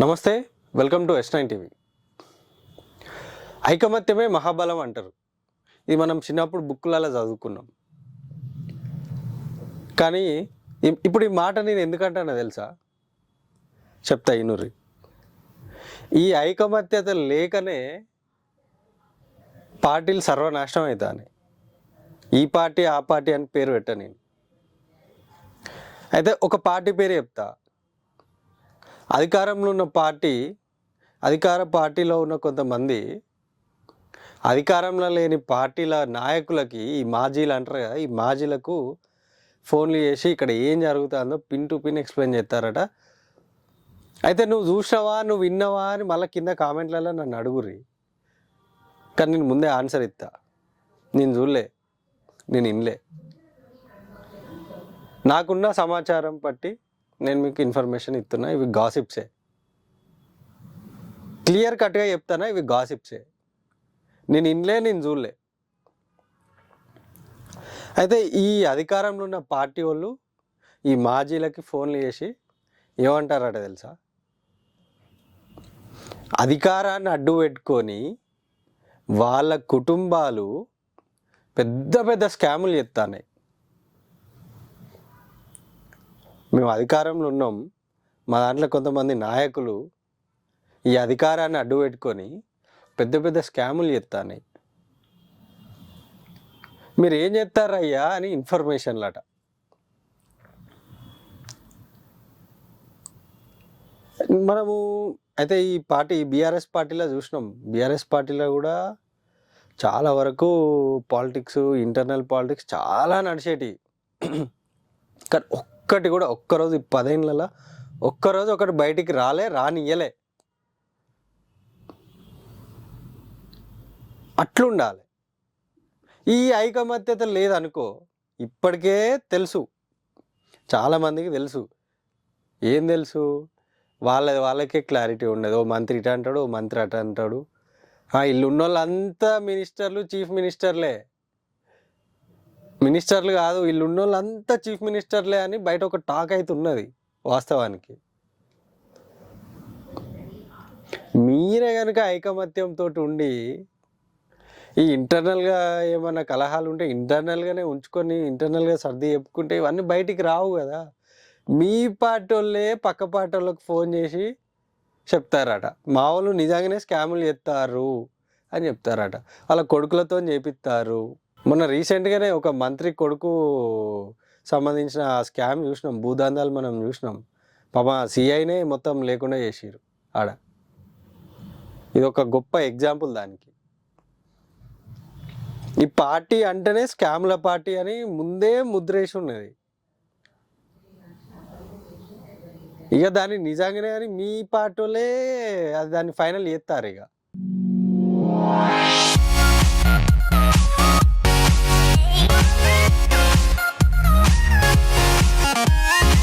నమస్తే, welcome to S9 TV. ఐకమత్యమే మహాబలం అంటారు. ఇది మనం చిన్నప్పుడు బుక్కులలో చదువుకున్నాం. కానీ ఇప్పుడు ఈ మాట నేను ఎందుకంటానో తెలుసా? చెప్తా ఇనుర్రి. ఈ ఐకమత్యత లేకనే పార్టీలు సర్వనాశనం అవుతాయి. ఈ పార్టీ ఆ పార్టీ అని పేరు పెట్టా నేను. అయితే ఒక పార్టీ పేరు చెప్తా. అధికారంలో ఉన్న పార్టీ, అధికార పార్టీలో ఉన్న కొంతమంది అధికారంలో లేని పార్టీల నాయకులకి, ఈ మాజీలు అంటారు కదా, ఈ మాజీలకు ఫోన్లు చేసి ఇక్కడ ఏం జరుగుతుందో పిన్ టు పిన్ ఎక్స్ప్లెయిన్ చేస్తారట. అయితే నువ్వు చూసావా, నువ్వు విన్నావా అని మళ్ళీ కింద కామెంట్లలో నన్ను అడుగుర్రి. కానీ నేను ముందే ఆన్సర్ ఇస్తా. నేను చూడలే, నేను వినలే. నాకున్న సమాచారం బట్టి నేను మీకు ఇన్ఫర్మేషన్ ఇస్తున్నా. ఇవి గాసిప్సే, క్లియర్ కట్గా చెప్తానా, ఇవి గాసిప్సే. నేను వినలే, నేను చూడలే. అయితే ఈ అధికారంలో ఉన్న పార్టీ వాళ్ళు ఈ మాజీలకి ఫోన్లు చేసి ఏమంటారట తెలుసా? అధికారాన్ని అడ్డు పెట్టుకొని వాళ్ళ కుటుంబాలు పెద్ద పెద్ద స్కాములు చేస్తాయి. మేము అధికారంలో ఉన్నాం, మా దాంట్లో కొంతమంది నాయకులు ఈ అధికారాన్ని అడ్డు పెట్టుకొని పెద్ద పెద్ద స్కాములు చేస్తాయి. మీరు ఏం చేస్తారయ్యా అని ఇన్ఫర్మేషన్లట. మనము అయితే ఈ పార్టీ బీఆర్ఎస్ పార్టీలో చూసినాం. బీఆర్ఎస్ పార్టీలో కూడా చాలా వరకు పాలిటిక్స్, ఇంటర్నల్ పాలిటిక్స్ చాలా నడిచేటి. కానీ ఒక్కటి కూడా ఒక్కరోజు 10 ఏళ్ళలో ఒక్కరోజు ఒకటి బయటికి రానియలే. అట్లుండాలి. ఈ ఐకమత్యత లేదనుకో, ఇప్పటికే తెలుసు, చాలామందికి తెలుసు. ఏం తెలుసు? వాళ్ళకే క్లారిటీ ఉండదు. ఓ మంత్రి ఇట అంటాడు, ఓ మంత్రి అట అంటాడు. ఇల్లు ఉన్న వాళ్ళంతా మినిస్టర్లు, చీఫ్ మినిస్టర్లే. మినిస్టర్లు కాదు, వీళ్ళు ఉన్న వాళ్ళంతా చీఫ్ మినిస్టర్లే అని బయట ఒక టాక్ అయితే ఉన్నది. వాస్తవానికి మీరే కనుక ఐకమత్యంతో ఉండి ఈ ఇంటర్నల్గా ఏమైనా కలహాలు ఉంటే ఇంటర్నల్గానే ఉంచుకొని ఇంటర్నల్గా సర్ది చెప్పుకుంటే ఇవన్నీ బయటికి రావు కదా. మీ పార్టీ వాళ్ళే పక్క పార్టీ వాళ్ళకి ఫోన్ చేసి చెప్తారట, మా వాళ్ళు నిజంగానే స్కాములు చేస్తారు అని చెప్తారట. వాళ్ళ కొడుకులతో చేపిస్తారు. మొన్న రీసెంట్గానే ఒక మంత్రి కొడుకు సంబంధించిన స్కామ్ చూసినాం, భూదందాలు మనం చూసినాం. పాప సిఐనే మొత్తం లేకుండా చేసిరు ఆడ. ఇది ఒక గొప్ప ఎగ్జాంపుల్ దానికి. ఈ పార్టీ అంటేనే స్కామ్ల పార్టీ అని ముందే ముద్రేసి ఉన్నది. ఇక దాన్ని నిజంగానే అని మీ పార్టీ వాళ్ళే దాన్ని ఫైనల్ చేస్తారు. ఇక